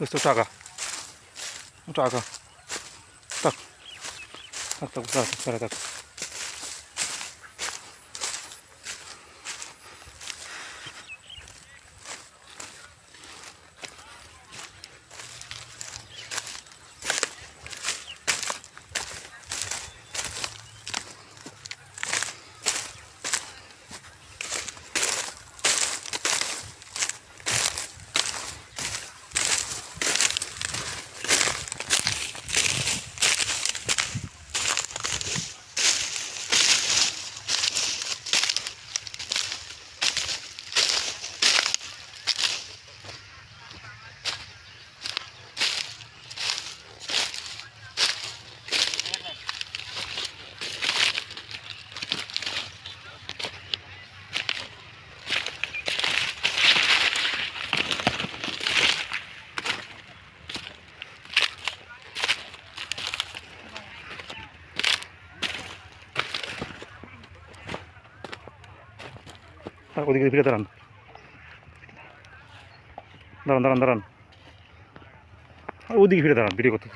Questo taga. Taga. Tak. Tak, tak, tak, tak, tak. ওদিকে ফিরে দাঁড়ান, দাঁড়ান দাঁড়ান দাঁড়ান, আর ওদিকে ফিরে দাঁড়ান ভিডিও করতে।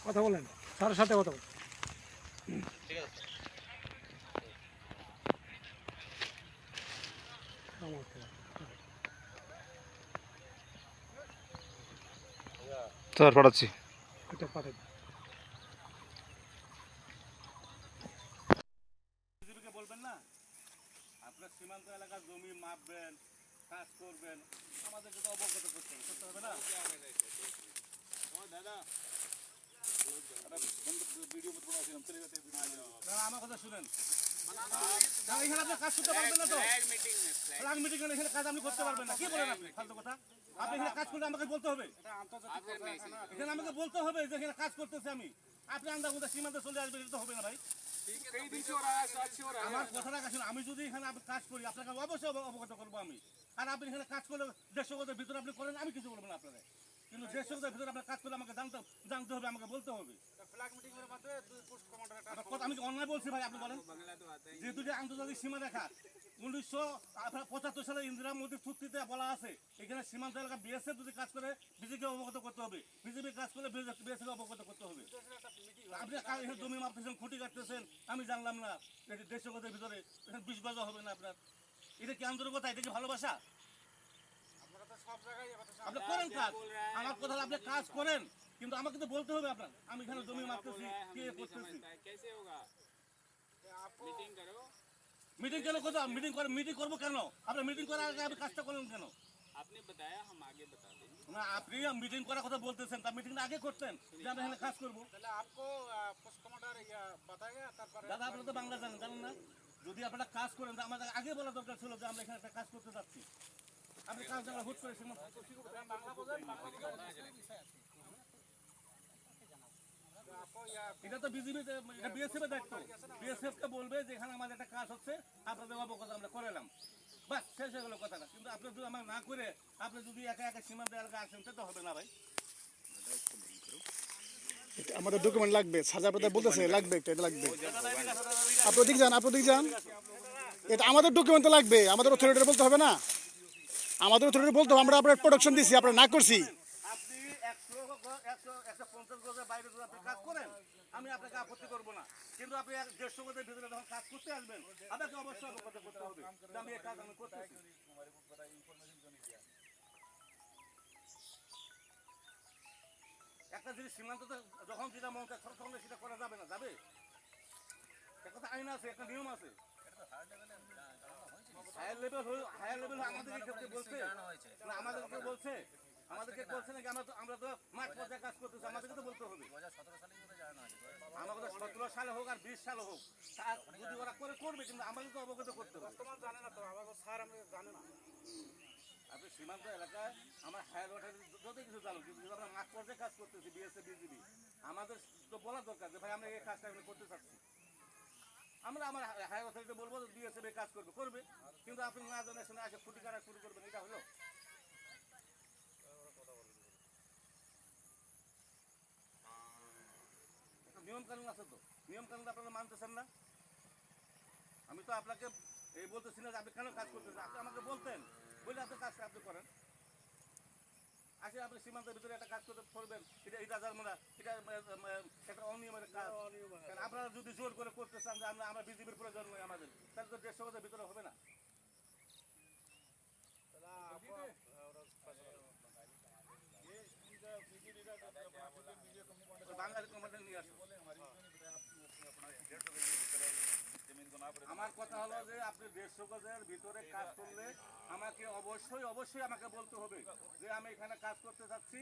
কথা বলেন, স্যারের সাথে কথা বলেন। স্যার পাঠাচ্ছি। এটা পাঠাই। বলবেন না আপনার সীমান্ত এলাকার জমি মাপবেন, কাজ করবেন, আমাদেরকে তো অবগত করতে হবে না? আমার কথা শুনেন, এখানে আপনি কাজ করতে পারবেন না তো? ফ্ল্যাগ মিটিং এখানে কাজ আপনি করতে পারবেন না। কি বলেন আপনি ফালতু কথা? আপনি এখানে কাজ করলে আমাকে বলতে হবে, এখানে আমাকে বলতে হবে যে এখানে কাজ করতেছে আমি। আপনি আন্দাজ মধ্যে সীমান্তে চলে আসবেন, এটা তো হবে না ভাই। আমার কথাটা শুনুন, আমি যদি এখানে কাজ করি আপনাকে অবশ্যই অবগত করবো আমি। আর আপনি এখানে কাজ করলে 150 গজের ভিতরে আপনি করেন, আমি কিছু বলবো না আপনাদের। কিন্তু 150 গজের ভিতরে আপনার কাজ করলে আমাকে জানতে হবে, আমাকে বলতে হবে। আমি কি অন্যায় বলছি ভাই? আপনি বলেন, যেহেতু যে আন্তর্জাতিক সীমা রেখা 1975 সালে ইন্দিরা মোদীর চুক্তিতে বলা আছে এখানে সীমান্ত এলাকা বিএসএফ যদি কাজ করে বিজেপিকে অবগত করতে হবে, বিজেপি কাজ করলে বিএসএফ অবগত করতে হবে। আপনি এখানে জমি মাপতেছেন, খুঁটি কাটতেছেন, আমি জানলাম না। 150 গজের ভিতরে 20 গজ হবে না আপনার। এটা কি আন্তরিকতা? এটা কি ভালোবাসা? আপনি করেন কাজ, আমার কথা আপনি কাজ করেন, কিন্তু আমাকে তো বলতে হবে আপনার আমি এখানে জমি মাপতেছি, কে করতেছি। মিটিং কেন করতে? মিটিং করবো কেন? আপনি মিটিং করার আগে আপনি কাজটা করলেন কেন? না, আপনি মিটিং করার কথা বলতেছেন, তা মিটিংটা আগে করতেন যে আমরা এখানে কাজ করবো। দাদা আপনি তো বাংলা জানেন না? যদি আপনারা কাজ করেন তা আমাদের আগে বলা দরকার ছিল যে আমরা এখানে একটা কাজ করতে যাচ্ছি। আপনি কাজ জানা হুট করে এটা তো বিজেপি, এটা বিএসএফ এর দায়িত্ব। বিএসএফ কে বলবে যে এখানে আমাদের একটা কাজ হচ্ছে, আপনাদের অবগত আমরা করালাম, বাস শেষ হয়ে গেল কথাটা। কিন্তু আপনি যদি আমার না করে আপনি যদি একা একা সীমান্ত এলাকা আসেন তো হবে না ভাই। আমাদের ডকুমেন্ট লাগবে, সাজা প্রদায় বলতেছে লাগবে, এটা লাগবে। আপনি ওদিক যান, আপনি ওদিক যান। এটা আমাদের ডকুমেন্ট তো লাগবে, আমাদের অথরিটি বলতে হবে না? আমাদের অথরিটি বলতে হবে আমরা আপনার প্রোডাকশন দিছি, আপনার না করছি। আপনি 150 গজের বাইরে যদি আপনি কাজ করেন আমি আপনাকে আপত্তি করবো না, কিন্তু আপনি 150 গজের ভিতরে যখন কাজ করতে আসবেন আপনাকে অবশ্যই অবগত করতে হবে যে আমি এই কাজ আমি করতেছি। একটা জিনিস সীমান্ততে যখন যেটা মন চায় তখন সেটা করা যাবে না, যাবে? একটা আইন আছে, একটা নিয়ম আছে। হায়ার লেভেল আমাদেরকে বলছে না, আমাদেরকে বলছে নাকি? আমরা তো মাঠ পর্যায়ে কাজ করতেছি, আমাদেরকে তো বলতে হবে। আমাদের 17 সালে হোক আর 20 সালে হোক, যদি ওরা করবে, কিন্তু আমাদের তো অবগত করতে হবে। জানে না তো আমাদের স্যার, আমি জানে না। আপনি সীমান্ত এলাকায় আমার হায়ার ওয়াটার যত কিছু জানুন, কিন্তু আমরা মাঠ পর্যায়ে কাজ করতেছি বিএসএফ বিজিবি, আমাদের তো বলা দরকার যে ভাই আমরা এই কাজটা আমি করতে চাচ্ছি। আমরা আমার হায়ার অথরিটি বলবো বিএসএফ কাজ করবে, কিন্তু আপনি না জানে শুনে আগে ফুটি কাটা শুরু করবেন, এটা হলো? নিয়ম কানুন আছে তো, নিয়ম কানুন আপনারা মানতেছেন না। আমি তো আপনাকে এই বলতেছি না যে আপনি কেন কাজ করতেছেন, আপনি আমাকে বলতেন, বলে আপনি কাজটা আপনি করেন। আসে আপনি সীমান্তের ভিতরে একটা কাজ করতে করবেন, এটা জানবো এটা একটা অনিয়মের কাজ। আপনারা যদি জোর করে করতে চান যে আমরা বিজেপির প্রয়োজন নয় আমাদের, তাহলে তো 150 গজের ভিতরে হবে না। বাঙালি কমান্ডার নিয়ে আসুন। আমার কথা হলো যে আপনি 150 গজের ভিতরে কাজ করলে আমাকে অবশ্যই আমাকে বলতে হবে যে আমি এখানে কাজ করতে যাচ্ছি,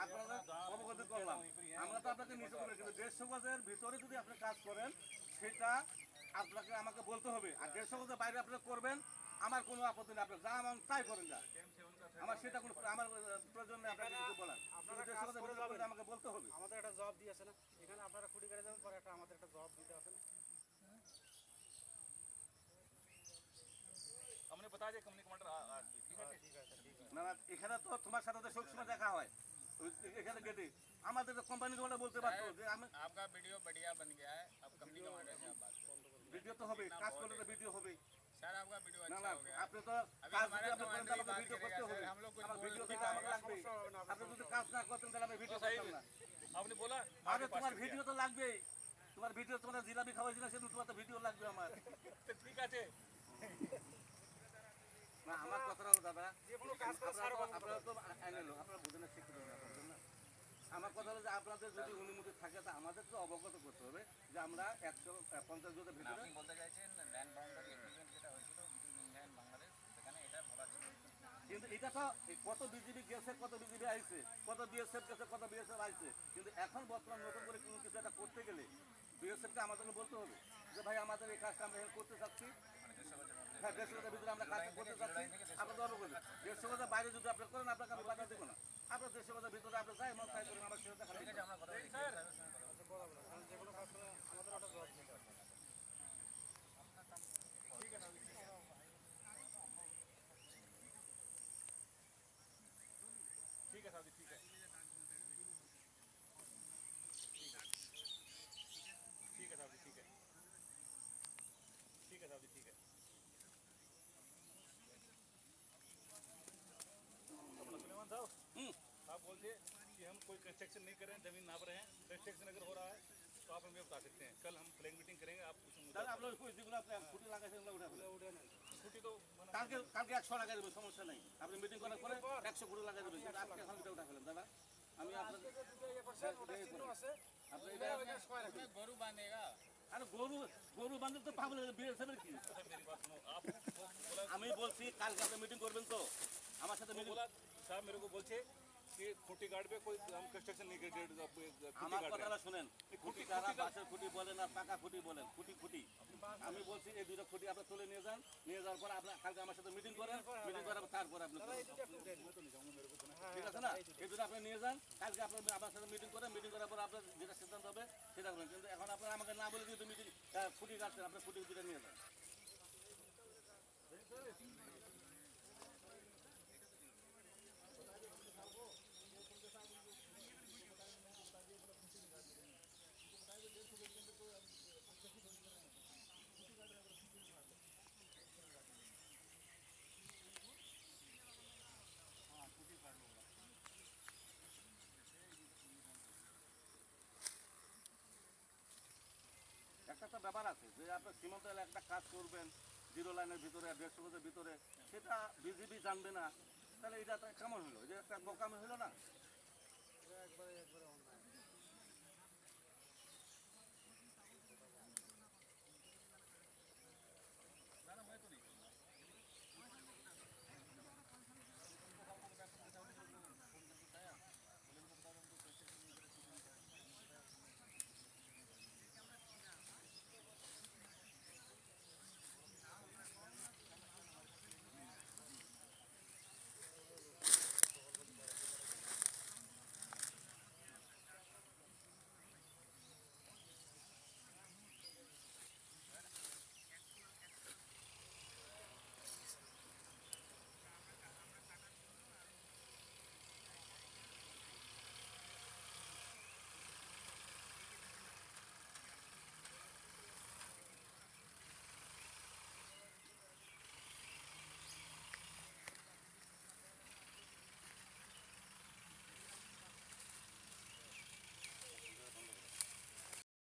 আপনারা অবগত করলাম। আমরা তো আপনাকে নিষেধ করি, কিন্তু 150 গজের ভিতরে যদি আপনি কাজ করেন সেটা আপনাকে আমাকে বলতে হবে। আর 150 গজের বাইরে আপনি করবেন, আমার কোনো আপত্তি নেই, আপনি যা মান তাই করেন না, আমার সেটা কোনো আমার প্রয়োজন নেই আপনাকে কিছু বলার। আমাকে বলতে হবে। আমাদের একটা জব দিয়ে আছে না, এখানে আপনারা কুড়ি করে যাবেন, পরে একটা আমাদের একটা জব দিতে আছে না। না, এখানে তো তোমার সাথে সবসময় দেখা হয়, এখানে গেটে আমাদের কোম্পানি ওটা বলতে পারতো যে আমি आपका वीडियो बढ़िया बन गया है अब कंपनी का ऑर्डर से आप बात करें ভিডিও তো হবে, কাজ করলে তো ভিডিও হবে। सर आपका वीडियो না अच्छा না हो गया আপনি তো अभी কাজ हमारे যদি আপনি করেন তাহলে बात ভিডিও करेगा করতে হবে। सर हम लोग कुछ আমার बोल ভিডিও नहीं দেখে আমার লাগবে। আপনি যদি কাজ না করতেন তাহলে আমি ভিডিও করতাম না। आपने बोला আরে তোমার ভিডিও তো লাগবেই, তোমার ভিডিও তোমরা জিলাপি খাওয়াইছিল সেদিন তোমার তো ভিডিও লাগবে আমার। तो ठीक है না আমার কথা হলো দাদা, আপনারা তো আইনে লোক, আপনারা বুঝেন না, শিক্ষিত না, বুঝেন না। আমার কথা হলো যে আপনাদের যদি অনুমতি থাকে তা আমাদের তো অবগত করতে হবে যে আমরা 150 জনের ভিতরে আপনি বলতে চাইছেন ল্যান্ড বাউন্ডারি এগ্রিমেন্ট যেটা হয়েছিল বিটুইন ইন্ডিয়া এন্ড বাংলাদেশ সেখানে এটা বলা ছিল কিন্তু এটা তো কত বিজিবি গেছে, কত বিজিবি আইছে, কত বিএসএফ গেছে, কত বিএসএফ আইছে, কিন্তু এখন বর্তমান নতুন করে কোনো কিছু একটা করতে গেলে বিএসএফকে আমাদেরকে বলতে হবে যে ভাই আমাদের এই কাজটা আমরা হেল্প করতে চাচ্ছি। হ্যাঁ, 150 গজের ভিতরে আমরা কাজ করতে চাচ্ছি, আপনাদের অবগত। 150 গজের বাইরে যদি আপনি করেন আপনাকে আমি বাধা দেবো না। আপনার 150 গজের ভিতরে আপনি যাই মন ট্রাই করেন, আমার সেটা খারাপ ঠিক আছে আমরা কথা বলি ठीक है साहब ठीक है ठीक है साहब ठीक है ठीक है साहब ठीक है सुलेमान साहब आप बोलते कि हम कोई कंस्ट्रक्शन नहीं कर रहे हैं, जमीन नाप रहे हैं। कंस्ट्रक्शन अगर हो रहा है तो आप हमें बता सकते हैं। कल हम फ्लैग मीटिंग करेंगे, आप उस मुद्दा তাহলে আপনার ওই যেগুলো আপনি ফুটি লাগাইছেন ওগুলো উঠে ফেলেন। छुट्टी तो मना কালকে 100 লাগাই দেবেন, সমস্যা নাই। আপনি মিটিং করার পরে 100 ফুটি লাগাই দেবেন, কিন্তু আপনি এখন এটা উঠা ফেলেন দাদা। আমি আপনার আপনি এটা उसमें गोरू बांधेगा আরে গরু বান্ধব তো পাবো বিএসএফের কি? मेरी बात सुनो। आप बोला আমি বলছি কালকে আপনি মিটিং করবেন তো আমার সাথে মিটিং। बोला साहब मेरे को बोलते कि खूंटी गार्ड पे कोई हम कंस्ट्रक्शन नहीं कर আমার रहे কথাটা শুনেন, খুঁটি কারা বাঁশের খুঁটি বলেন আর পাকা খুঁটি বলেন, খুঁটি আমি বলছি এই দুটো খুঁটি আপনি তুলে নিয়ে যান, নিয়ে যাওয়ার পর আপনি কালকে আমার সাথে মিটিং করেন, মিটিং করার পর তারপর আপনি করবেন। ঠিক আছে না, এই দুটো আপনি নিয়ে যান, কালকে আপনি আমার সাথে মিটিং করেন, মিটিং করার পর আপনার যেটা সিদ্ধান্ত হবে সেটা করবেন। কিন্তু এখন আপনার আমাকে না বলে যেহেতু মিটিং খুঁটি কাটছেন, আপনি খুঁটি দুটো নিয়ে যান। একটা তো ব্যাপার আছে যে আপনার সীমান্ত এলাকায় একটা কাজ করবেন 0 লাইনের ভিতরে 150 গজের ভিতরে, সেটা বিজিবি জানবে না, তাহলে এটা তো কেমন হলো? যে একটা বোকামি হলো না?